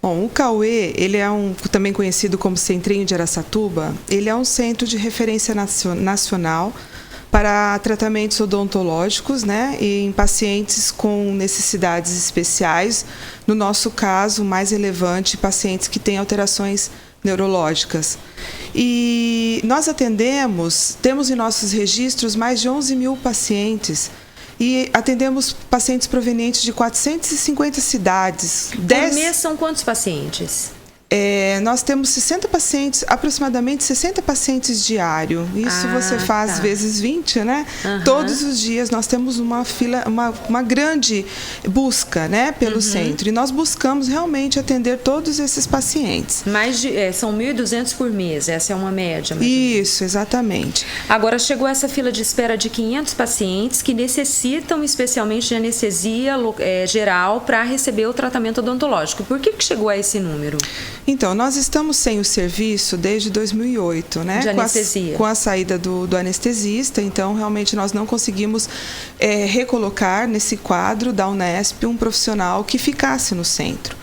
Bom, o Cauê, ele é também conhecido como Centrinho de Araçatuba, ele é um centro de referência nacional para tratamentos odontológicos, né, em pacientes com necessidades especiais. No nosso caso, mais relevante, pacientes que têm alterações neurológicas. E nós temos em nossos registros mais de 11 mil pacientes e atendemos pacientes provenientes de 450 cidades. Por mês são quantos pacientes? Nós temos 60 pacientes, aproximadamente 60 pacientes diário. Isso você faz vezes 20, né? Todos os dias nós temos uma fila, uma grande busca, né, pelo centro. E nós buscamos realmente atender todos esses pacientes. São 1.200 por mês, essa é uma média. Isso, exatamente. Agora chegou essa fila de espera de 500 pacientes que necessitam especialmente de anestesia geral para receber o tratamento odontológico. Por que chegou a esse número? Então, nós estamos sem o serviço desde 2008, né? De anestesia. Com a saída do anestesista, então realmente nós não conseguimos recolocar nesse quadro da Unesp um profissional que ficasse no centro.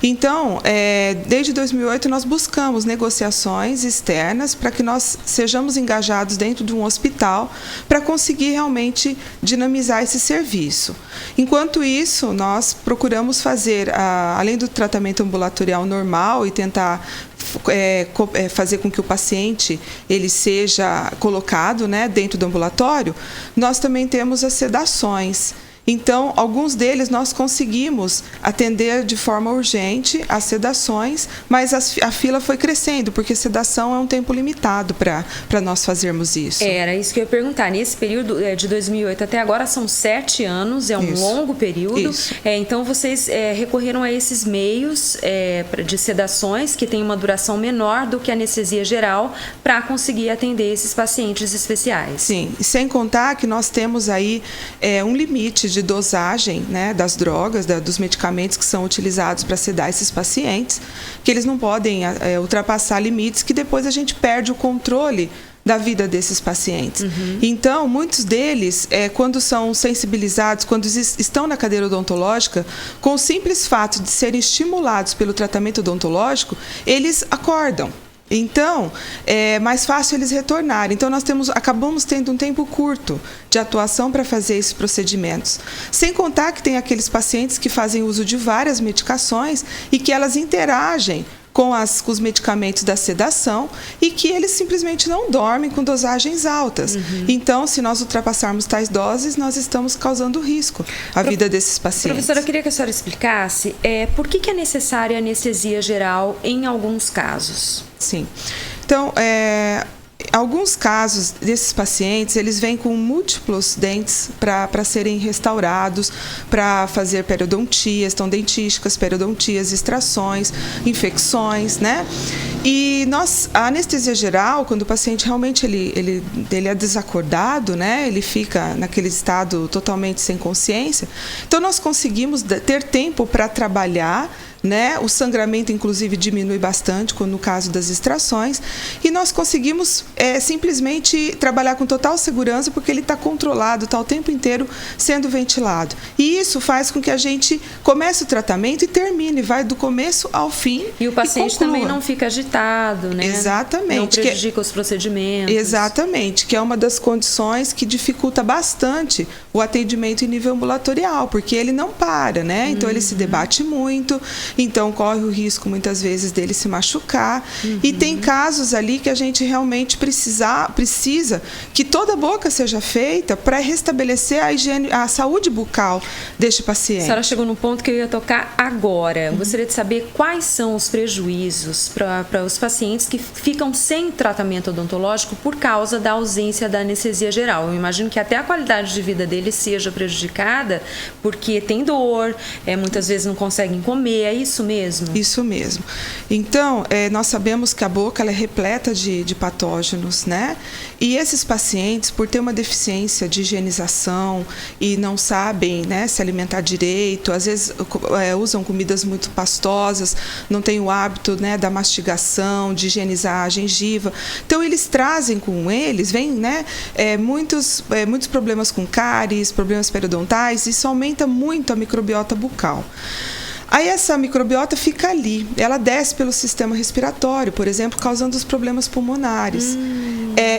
Então, desde 2008 nós buscamos negociações externas para que nós sejamos engajados dentro de um hospital para conseguir realmente dinamizar esse serviço. Enquanto isso, nós procuramos fazer, além do tratamento ambulatorial normal e tentar fazer com que o paciente ele seja colocado, né, dentro do ambulatório, nós também temos as sedações. Então, alguns deles nós conseguimos atender de forma urgente as sedações, mas a fila foi crescendo, porque sedação é um tempo limitado para nós fazermos isso. Era isso que eu ia perguntar. Nesse período de 2008 até agora são 7 anos, é um longo período. Então, vocês recorreram a esses meios de sedações que têm uma duração menor do que a anestesia geral para conseguir atender esses pacientes especiais. Sim, sem contar que nós temos aí um limite de dosagem, né, das drogas, dos medicamentos que são utilizados para sedar esses pacientes, que eles não podem ultrapassar limites que depois a gente perde o controle da vida desses pacientes. Então, muitos deles, quando são sensibilizados, quando estão na cadeira odontológica, com o simples fato de serem estimulados pelo tratamento odontológico, eles acordam. Então, é mais fácil eles retornarem. Então, nós acabamos tendo um tempo curto de atuação para fazer esses procedimentos. Sem contar que tem aqueles pacientes que fazem uso de várias medicações e que elas interagem com os medicamentos da sedação e que eles simplesmente não dormem com dosagens altas. Então, se nós ultrapassarmos tais doses, nós estamos causando risco à vida desses pacientes. Professora, eu queria que a senhora explicasse por que é necessária anestesia geral em alguns casos. Sim. Então, alguns casos desses pacientes, eles vêm com múltiplos dentes para serem restaurados, para fazer periodontias, então dentísticas, periodontias, extrações, infecções, né? E a anestesia geral, quando o paciente realmente ele é desacordado, né? Ele fica naquele estado totalmente sem consciência, então nós conseguimos ter tempo para trabalhar, né? O sangramento, inclusive, diminui bastante no caso das extrações, e nós conseguimos simplesmente trabalhar com total segurança, porque ele está controlado, está o tempo inteiro sendo ventilado. E isso faz com que a gente comece o tratamento e termine, vai do começo ao fim. E o paciente também não fica agitado, né? Exatamente. Não prejudica os procedimentos. Exatamente, que é uma das condições que dificulta bastante o atendimento em nível ambulatorial, porque ele não para, né? Então ele se debate muito. Então, corre o risco, muitas vezes, dele se machucar. E tem casos ali que a gente realmente precisa que toda a boca seja feita para restabelecer a saúde bucal deste paciente. A senhora chegou num ponto que eu ia tocar agora. Eu gostaria de saber quais são os prejuízos para os pacientes que ficam sem tratamento odontológico por causa da ausência da anestesia geral. Eu imagino que até a qualidade de vida deles seja prejudicada, porque tem dor, muitas vezes não conseguem comer. É isso mesmo? Isso mesmo. Então, nós sabemos que a boca ela é repleta de patógenos, né? E esses pacientes, por ter uma deficiência de higienização e não sabem, né, se alimentar direito, às vezes usam comidas muito pastosas, não têm o hábito, né, da mastigação, de higienizar a gengiva. Então, eles trazem com eles, né, muitos problemas com cáries, problemas periodontais, e isso aumenta muito a microbiota bucal. Aí essa microbiota fica ali, ela desce pelo sistema respiratório, por exemplo, causando os problemas pulmonares.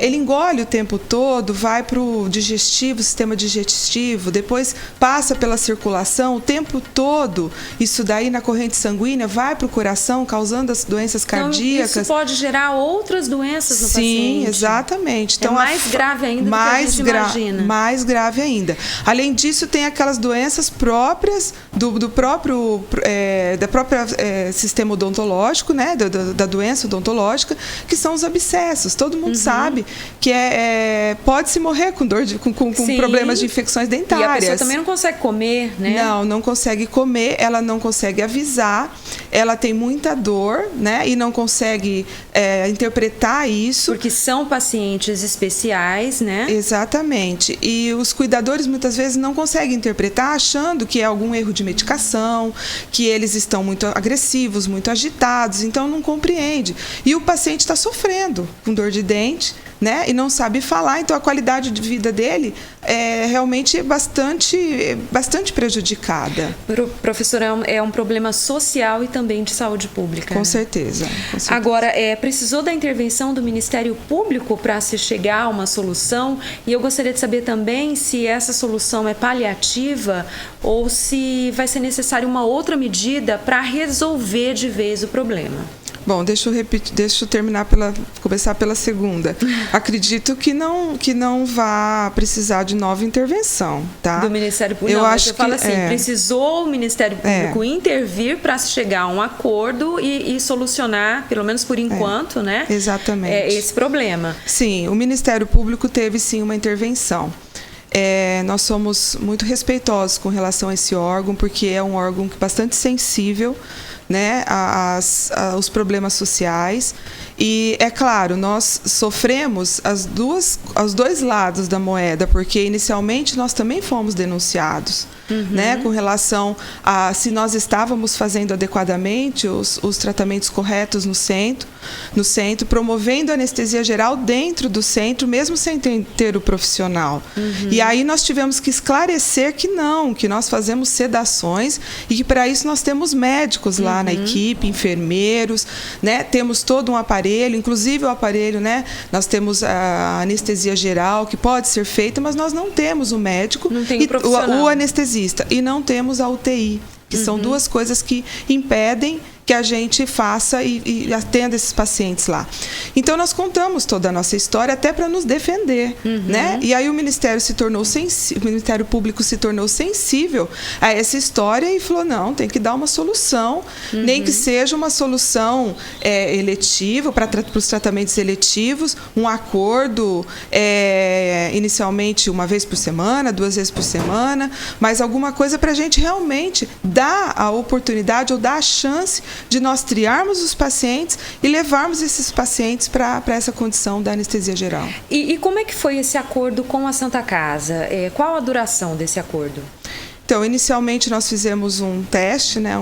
Ele engole o tempo todo, vai para o digestivo, sistema digestivo, depois passa pela circulação o tempo todo. Isso daí na corrente sanguínea vai para o coração, causando as doenças cardíacas. Isso pode gerar outras doenças no paciente. Sim, exatamente. Então, mais grave ainda do que a gente imagina. Mais grave ainda. Além disso, tem aquelas doenças próprias do próprio sistema odontológico, né, da doença odontológica, que são os abscessos. Todo mundo sabe que pode-se morrer com problemas de infecções dentárias. E a pessoa também não consegue comer, né? Não consegue comer, ela não consegue avisar, ela tem muita dor, né, e não consegue interpretar isso. Porque são pacientes especiais, né? Exatamente. E os cuidadores muitas vezes não conseguem interpretar, achando que é algum erro de medicação, que eles estão muito agressivos, muito agitados, então não compreende. E o paciente está sofrendo com dor de dente, né? E não sabe falar, então a qualidade de vida dele é realmente bastante prejudicada. Professora, é um problema social e também de saúde pública. Com certeza. Agora, precisou da intervenção do Ministério Público para se chegar a uma solução? E eu gostaria de saber também se essa solução é paliativa ou se vai ser necessária uma outra medida para resolver de vez o problema. Bom, deixa eu começar pela segunda. Acredito que não vá precisar de nova intervenção, tá? Do Ministério Público. Você fala assim, precisou o Ministério Público intervir para chegar a um acordo e solucionar, pelo menos por enquanto, né? Exatamente. Esse problema. Sim, o Ministério Público teve sim uma intervenção. Nós somos muito respeitosos com relação a esse órgão, porque é um órgão bastante sensível, né, aos problemas sociais. E, é claro, nós sofremos os dois lados da moeda, porque inicialmente nós também fomos denunciados, né, com relação a se nós estávamos fazendo adequadamente os tratamentos corretos no centro, promovendo anestesia geral dentro do centro, mesmo sem ter o profissional. E aí nós tivemos que esclarecer que nós fazemos sedações e que para isso nós temos médicos lá na equipe, enfermeiros, né, temos todo um aparelho, inclusive o aparelho, né, nós temos a anestesia geral que pode ser feita, mas nós não temos o médico, o anestesista, e não temos a UTI, que são duas coisas que impedem que a gente faça e atenda esses pacientes lá. Então, nós contamos toda a nossa história até para nos defender, né? E aí o Ministério Público se tornou sensível a essa história e falou, não, tem que dar uma solução, nem que seja uma solução eletiva, para os tratamentos eletivos, um acordo inicialmente uma vez por semana, 2 vezes por semana, mas alguma coisa para a gente realmente dar a oportunidade ou dar a chance de nós triarmos os pacientes e levarmos esses pacientes para essa condição da anestesia geral. E como é que foi esse acordo com a Santa Casa? Qual a duração desse acordo? Então, inicialmente nós fizemos um teste, né?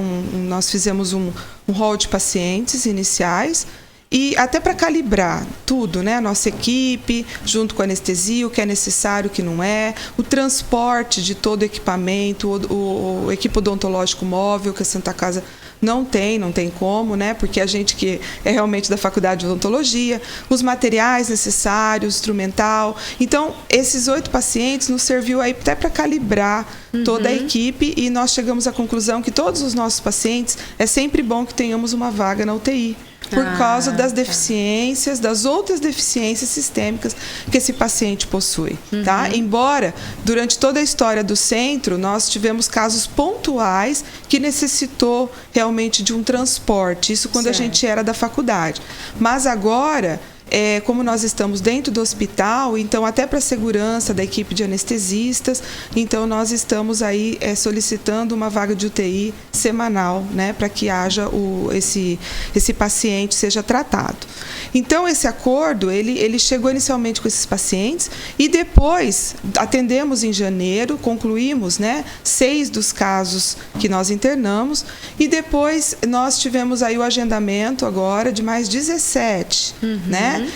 Nós fizemos um rol de pacientes iniciais, e até para calibrar tudo, né? A nossa equipe, junto com a anestesia, o que é necessário, o que não é, o transporte de todo o equipamento, o equipo odontológico móvel que a Santa Casa não tem como, né? Porque a gente que é realmente da Faculdade de Odontologia, os materiais necessários, instrumental. Então, esses 8 pacientes nos serviu aí até para calibrar toda a equipe, e nós chegamos à conclusão que todos os nossos pacientes, é sempre bom que tenhamos uma vaga na UTI. Por causa das deficiências, das outras deficiências sistêmicas que esse paciente possui. Tá? Embora, durante toda a história do centro, nós tivemos casos pontuais que necessitou realmente de um transporte. Isso quando a gente era da faculdade. Mas agora, como nós estamos dentro do hospital, então até para a segurança da equipe de anestesistas, então nós estamos aí solicitando uma vaga de UTI semanal, né, para que haja esse paciente seja tratado. Então esse acordo, ele chegou inicialmente com esses pacientes e depois atendemos em janeiro, concluímos, né, 6 dos casos que nós internamos, e depois nós tivemos aí o agendamento agora de mais 17, né? né?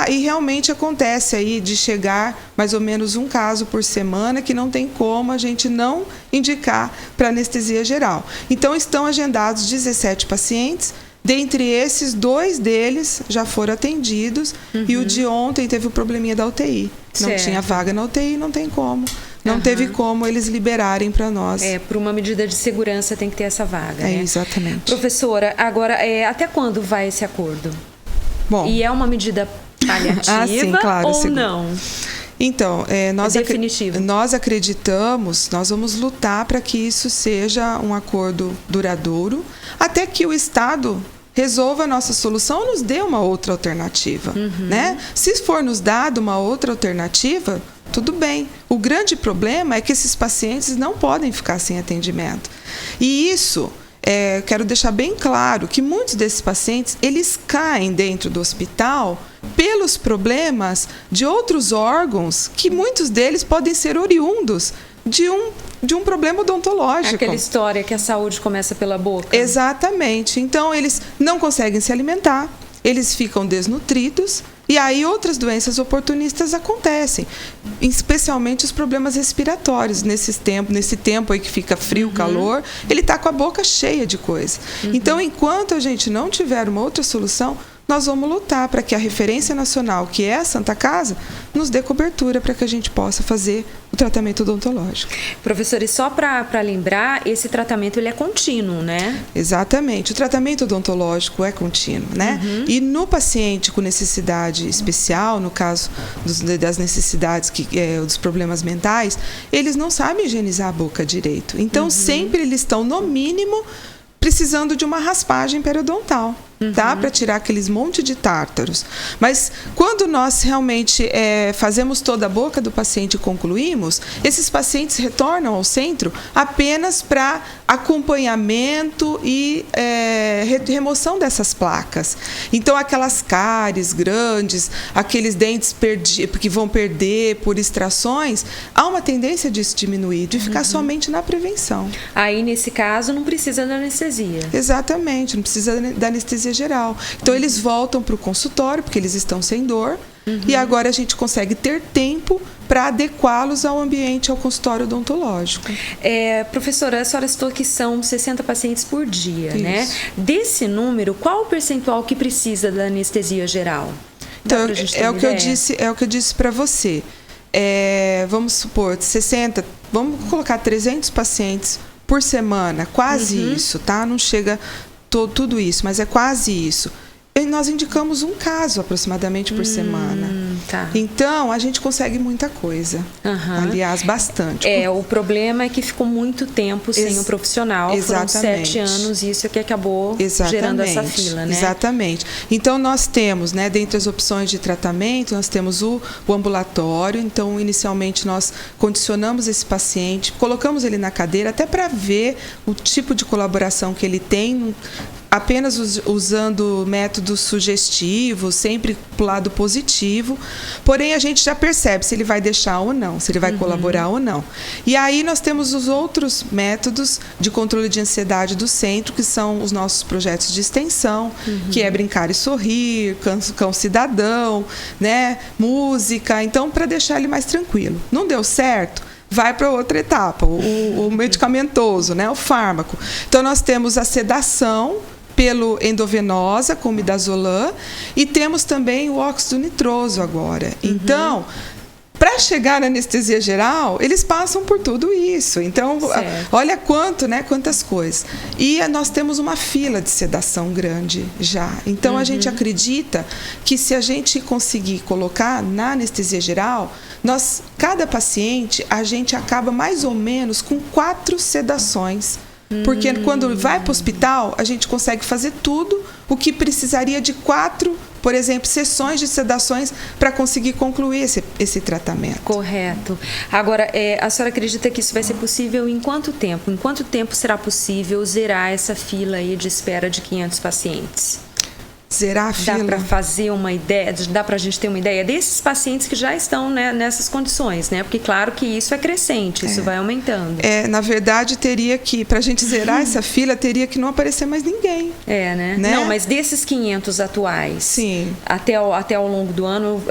E realmente acontece aí de chegar mais ou menos um caso por semana que não tem como a gente não indicar para anestesia geral. Então, estão agendados 17 pacientes. Dentre esses, 2 deles já foram atendidos e o de ontem teve o probleminha da UTI. Não tinha vaga na UTI, não tem como. Não teve como eles liberarem para nós. Por uma medida de segurança tem que ter essa vaga, né? Exatamente. Professora, agora, até quando vai esse acordo? Bom, e é uma medida paliativa sim, claro, ou não? Então, definitivo. Nós acreditamos, nós vamos lutar para que isso seja um acordo duradouro, até que o Estado resolva a nossa solução ou nos dê uma outra alternativa, né? Se for nos dado uma outra alternativa, tudo bem. O grande problema é que esses pacientes não podem ficar sem atendimento. E isso, quero deixar bem claro que muitos desses pacientes, eles caem dentro do hospital pelos problemas de outros órgãos, que muitos deles podem ser oriundos de um problema odontológico. Aquela história que a saúde começa pela boca. Exatamente. Então, eles não conseguem se alimentar, eles ficam desnutridos, e aí outras doenças oportunistas acontecem, especialmente os problemas respiratórios. Nesse tempo aí que fica frio, calor, ele está com a boca cheia de coisa. Então, enquanto a gente não tiver uma outra solução, nós vamos lutar para que a referência nacional, que é a Santa Casa, nos dê cobertura para que a gente possa fazer o tratamento odontológico. Professora, e só para lembrar, esse tratamento ele é contínuo, né? Exatamente. O tratamento odontológico é contínuo, né? E no paciente com necessidade especial, no caso das necessidades, dos problemas mentais, eles não sabem higienizar a boca direito. Então, sempre eles estão, no mínimo, precisando de uma raspagem periodontal, tá? Para tirar aqueles monte de tártaros. Mas quando nós realmente fazemos toda a boca do paciente e concluímos, esses pacientes retornam ao centro apenas para acompanhamento e remoção dessas placas. Então, aquelas cáries grandes, aqueles dentes que vão perder por extrações, há uma tendência disso diminuir, de ficar somente na prevenção. Aí, nesse caso, não precisa da anestesia. Exatamente, não precisa da anestesia geral. Então, eles voltam para o consultório, porque eles estão sem dor, e agora a gente consegue ter tempo para adequá-los ao ambiente, ao consultório odontológico. Professora, a senhora citou que são 60 pacientes por dia, Isso. né? Desse número, qual o percentual que precisa da anestesia geral? Então, é o que eu disse para você. Vamos supor, 60, vamos colocar 300 pacientes por semana, quase isso, tá? Não chega tudo isso, mas é quase isso. E nós indicamos um caso aproximadamente por semana. Tá. Então, a gente consegue muita coisa. Aliás, bastante. O problema é que ficou muito tempo sem o profissional. Exatamente. Foram 7 anos e isso é que acabou gerando essa fila, né? Exatamente. Então, nós temos, né, dentre as opções de tratamento, nós temos o ambulatório. Então, inicialmente, nós condicionamos esse paciente, colocamos ele na cadeira até para ver o tipo de colaboração que ele tem, apenas usando métodos sugestivos, sempre para o lado positivo. Porém, a gente já percebe se ele vai deixar ou não, se ele vai colaborar ou não. E aí nós temos os outros métodos de controle de ansiedade do centro, que são os nossos projetos de extensão, que é Brincar e Sorrir, Cão Cidadão, né? Música. Então, para deixar ele mais tranquilo. Não deu certo? Vai para outra etapa, o medicamentoso, né? O fármaco. Então, nós temos a sedação pelo endovenosa, com midazolam, e temos também o óxido nitroso agora. Então, para chegar na anestesia geral, eles passam por tudo isso. Então, olha quantas coisas. E nós temos uma fila de sedação grande já. Então, a gente acredita que se a gente conseguir colocar na anestesia geral, cada paciente, a gente acaba mais ou menos com 4 sedações. Porque quando vai para o hospital, a gente consegue fazer tudo o que precisaria de 4, por exemplo, sessões de sedações para conseguir concluir esse tratamento. Correto. Agora, a senhora acredita que isso vai ser possível em quanto tempo? Em quanto tempo será possível zerar essa fila aí de espera de 500 pacientes? Zerar a fila. Dá para fazer uma ideia, dá para a gente ter uma ideia desses pacientes que já estão, né, nessas condições, né? Porque claro que isso é crescente, isso vai aumentando. Na verdade, teria que, para a gente zerar essa fila, teria que não aparecer mais ninguém. Né? Não, mas desses 500 atuais, sim, até ao longo do ano,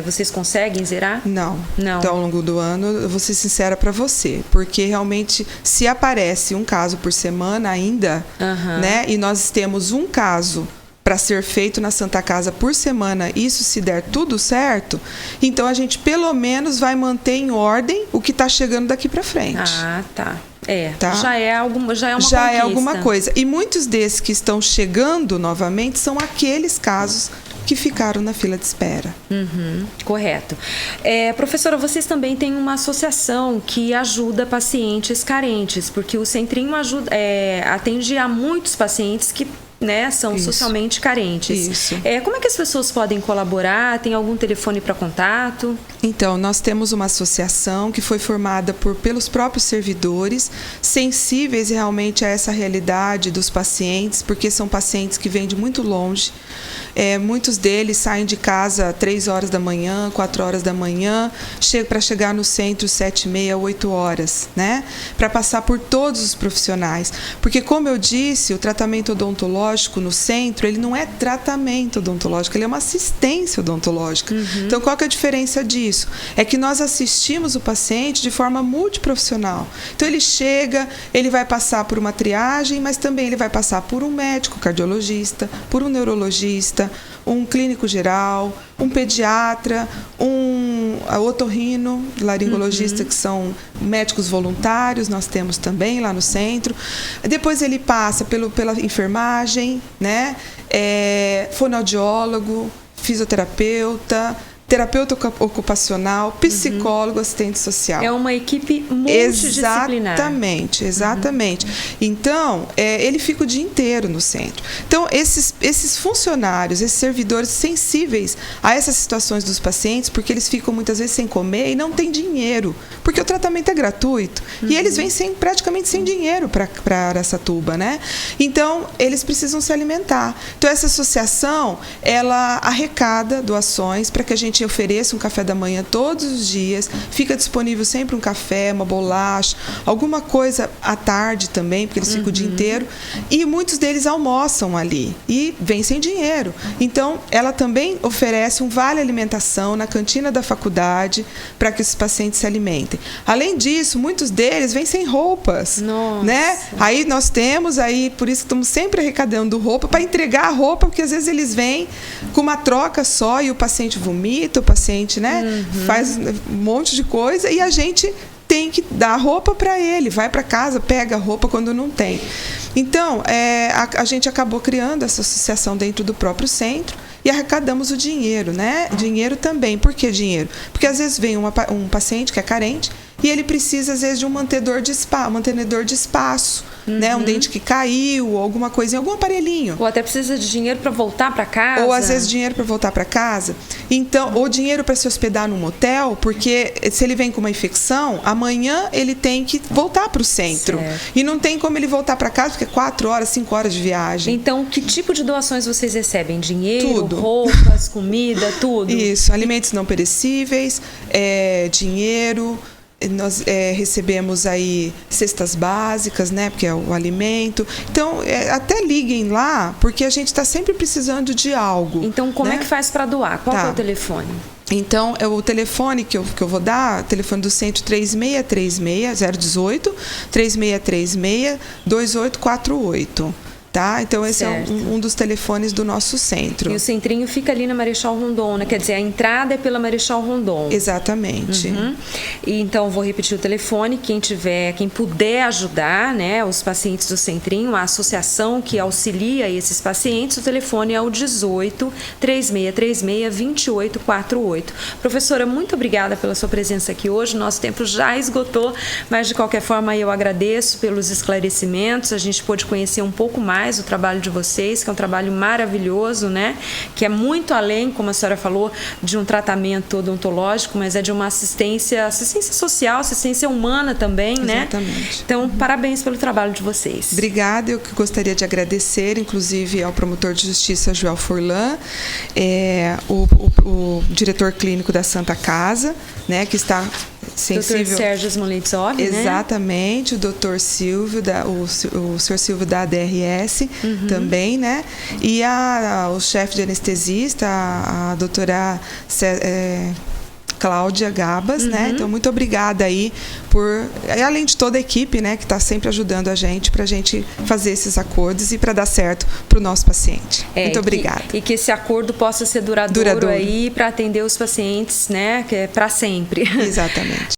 vocês conseguem zerar? Não. Até ao longo do ano, eu vou ser sincera para você, porque realmente, se aparece um caso por semana ainda, né? E nós temos um caso para ser feito na Santa Casa por semana, isso se der tudo certo, então a gente pelo menos vai manter em ordem o que está chegando daqui para frente. Tá. Já é uma conquista. Já é alguma coisa. E muitos desses que estão chegando novamente são aqueles casos que ficaram na fila de espera. Correto. Professora, vocês também têm uma associação que ajuda pacientes carentes, porque o Centrinho atende a muitos pacientes que, né, são socialmente carentes. Isso. Como é que as pessoas podem colaborar? Tem algum telefone para contato? Então, nós temos uma associação que foi formada pelos próprios servidores, sensíveis realmente a essa realidade dos pacientes, porque são pacientes que vêm de muito longe. Muitos deles saem de casa 3 horas da manhã, 4 horas da manhã, para chegar no centro 7h30, 8 horas, né? Para passar por todos os profissionais. Porque, como eu disse, o tratamento odontológico no centro, ele não é tratamento odontológico, ele é uma assistência odontológica. Então, qual que é a diferença disso? É que nós assistimos o paciente de forma multiprofissional. Então, ele chega, ele vai passar por uma triagem, mas também ele vai passar por um médico cardiologista, por um neurologista, um clínico geral, um pediatra, um otorrino, laringologista, que são médicos voluntários, nós temos também lá no centro. Depois ele passa pela enfermagem, né? Fonoaudiólogo, fisioterapeuta, terapeuta ocupacional, psicólogo, assistente social. É uma equipe multidisciplinar. Exatamente. Então, ele fica o dia inteiro no centro. Então, esses funcionários, esses servidores sensíveis a essas situações dos pacientes, porque eles ficam muitas vezes sem comer e não têm dinheiro, porque o tratamento é gratuito. E eles vêm praticamente sem dinheiro para Araçatuba, né? Então, eles precisam se alimentar. Então, essa associação, ela arrecada doações para que a gente ofereça um café da manhã todos os dias, fica disponível sempre um café, uma bolacha, alguma coisa à tarde também, porque eles ficam o dia inteiro, e muitos deles almoçam ali e vêm sem dinheiro. Então, ela também oferece um vale alimentação na cantina da faculdade para que esses pacientes se alimentem. Além disso, muitos deles vêm sem roupas, né? Aí nós temos, por isso que estamos sempre arrecadando roupa, para entregar a roupa, porque às vezes eles vêm com uma troca só e o paciente vomita, o paciente, né, faz um monte de coisa e a gente tem que dar roupa para ele, vai para casa, pega a roupa quando não tem. Então, a gente acabou criando essa associação dentro do próprio centro e arrecadamos o dinheiro, né? Dinheiro também. Por que dinheiro? Porque às vezes vem um paciente que é carente e ele precisa, às vezes, de um mantenedor de espaço, né? Um dente que caiu, ou alguma coisinha, algum aparelhinho. Ou até precisa de dinheiro para voltar para casa. Ou, às vezes, dinheiro para voltar para casa. Então, ou dinheiro para se hospedar num hotel, porque se ele vem com uma infecção, amanhã ele tem que voltar para o centro. Certo. E não tem como ele voltar para casa, porque é 4 horas, 5 horas de viagem. Então, que tipo de doações vocês recebem? Dinheiro, tudo. Roupas, comida, tudo? Isso, alimentos não perecíveis, dinheiro. Nós recebemos aí cestas básicas, né? Porque é o alimento. Então, até liguem lá, porque a gente está sempre precisando de algo. Então, como né? é que faz para doar? Qual é o telefone? Então, o telefone que eu vou dar, o telefone do centro 3636-018, 3636-2848. Tá? Então, esse certo. É um dos telefones do nosso centro. E o centrinho fica ali na Marechal Rondon, né? Quer dizer, a entrada é pela Marechal Rondon. Exatamente. E então, vou repetir o telefone. Quem puder ajudar, né, os pacientes do centrinho, a associação que auxilia esses pacientes, o telefone é o 18 3636 2848. Professora, muito obrigada pela sua presença aqui hoje. Nosso tempo já esgotou, mas de qualquer forma eu agradeço pelos esclarecimentos. A gente pôde conhecer um pouco mais demais o trabalho de vocês, que é um trabalho maravilhoso, né? Que é muito além, como a senhora falou, de um tratamento odontológico, mas é de uma assistência social, assistência humana também, né? Exatamente. Então, parabéns pelo trabalho de vocês. Obrigada, eu que gostaria de agradecer, inclusive ao promotor de justiça Joel Furlan, o diretor clínico da Santa Casa, né, que está sensível. Dr. Sérgio Smolitsov, né? Exatamente, o Dr. Silvio, o Sr. Silvio da ADRS também, né? E o chefe de anestesista, a doutora Cláudia Gabas, né? Então, muito obrigada aí além de toda a equipe, né, que está sempre ajudando a gente para a gente fazer esses acordos e para dar certo para o nosso paciente. Muito obrigada. E que esse acordo possa ser duradouro. Aí para atender os pacientes, né, que é para sempre. Exatamente.